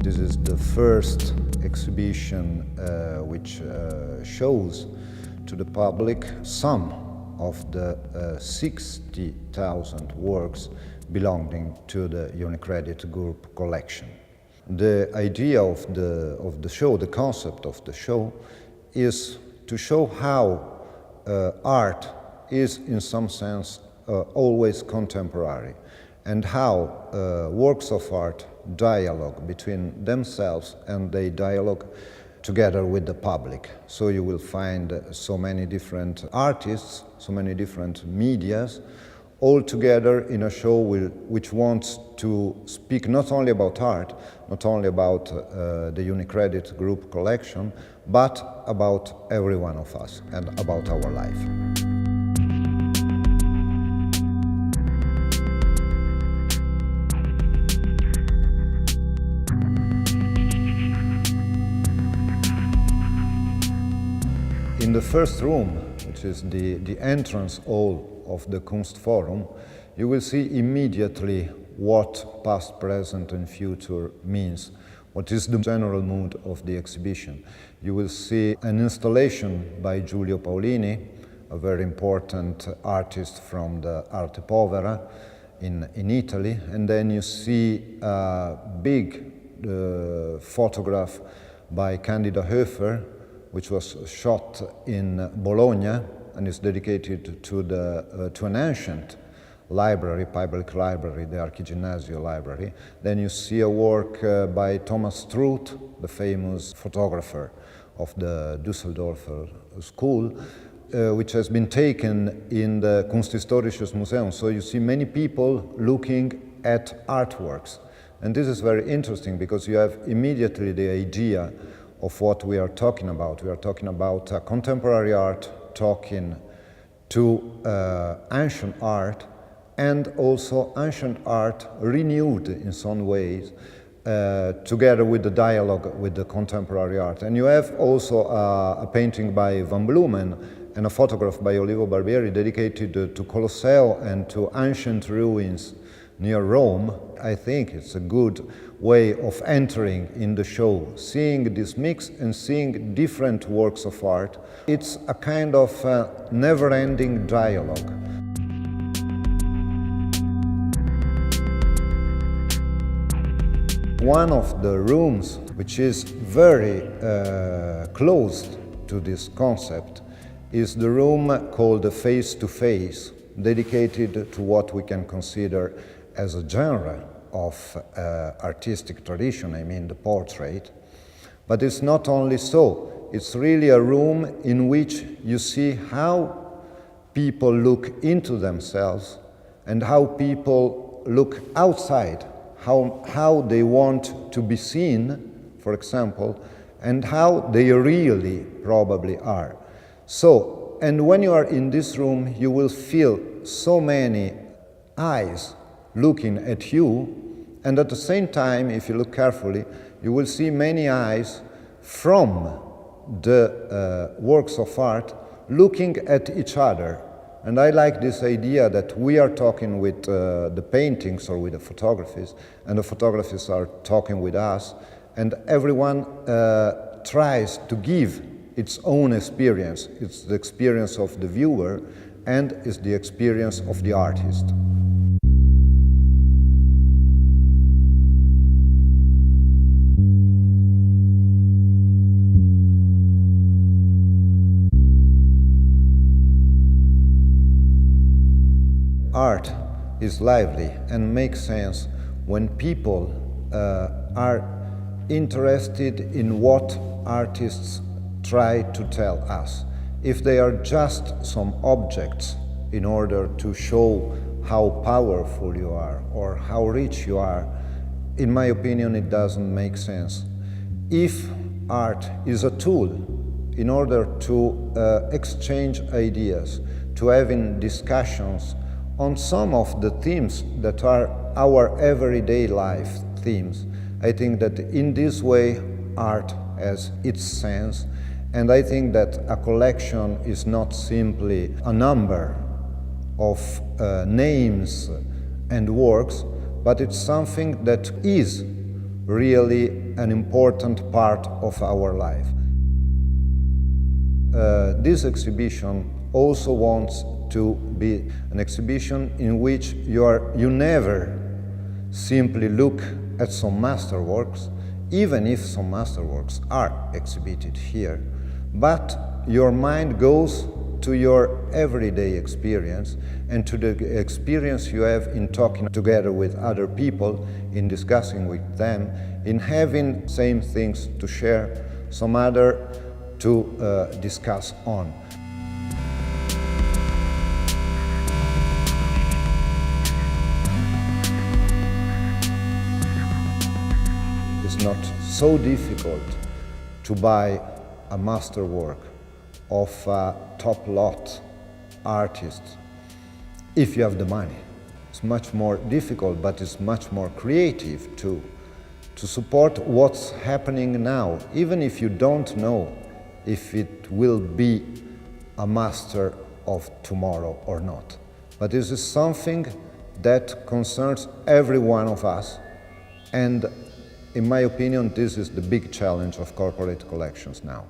This is the first exhibition which shows to the public some of the 60,000 works belonging to the UniCredit Group collection. The idea of the show, the concept of the show, is to show how art is in some sense always contemporary, and how works of art dialogue between themselves and they dialogue together with the public. So you will find so many different artists, so many different medias, all together in a show which wants to speak not only about art, not only about the UniCredit Group collection, but about every one of us and about our life. In the first room, which is the entrance hall of the Kunstforum, you will see immediately what past, present and future means, what is the general mood of the exhibition. You will see an installation by Giulio Paolini, a very important artist from the Arte Povera in Italy, and then you see a big photograph by Candida Höfer, which was shot in Bologna and is dedicated to an ancient library, public library, the Archiginnasio library. Then you see a work by Thomas Struth, the famous photographer of the Düsseldorf school, which has been taken in the Kunsthistorisches Museum. So you see many people looking at artworks. And this is very interesting because you have immediately the idea of what we are talking about. We are talking about contemporary art talking to ancient art, and also ancient art renewed in some ways together with the dialogue with the contemporary art. And you have also a painting by Van Blumen and a photograph by Olivo Barbieri dedicated to Colosseo and to ancient ruins near Rome. I think it's a good way of entering in the show, seeing this mix and seeing different works of art. It's a kind of never-ending dialogue. One of the rooms which is very close to this concept is the room called the Face-to-Face, dedicated to what we can consider as a genre of artistic tradition, I mean the portrait. But it's not only so, it's really a room in which you see how people look into themselves and how people look outside, how they want to be seen, for example, and how they really probably are. So, and when you are in this room, you will feel so many eyes looking at you, and at the same time, if you look carefully, you will see many eyes from the works of art looking at each other. And I like this idea that we are talking with the paintings or with the photographies, and the photographers are talking with us, and everyone tries to give its own experience. It's the experience of the viewer and it's the experience of the artist. Art is lively and makes sense when people are interested in what artists try to tell us. If they are just some objects in order to show how powerful you are or how rich you are, in my opinion, it doesn't make sense. If art is a tool in order to exchange ideas, to having discussions on some of the themes that are our everyday life themes, I think that in this way art has its sense, and I think that a collection is not simply a number of names and works, but it's something that is really an important part of our life. This exhibition also wants to be an exhibition in which you never simply look at some masterworks, even if some masterworks are exhibited here, but your mind goes to your everyday experience and to the experience you have in talking together with other people, in discussing with them, in having same things to share, some other to discuss on. It's not so difficult to buy a masterwork of a top-lot artist if you have the money. It's much more difficult, but it's much more creative too, to support what's happening now, even if you don't know if it will be a master of tomorrow or not. But this is something that concerns every one of us, and in my opinion, this is the big challenge of corporate collections now.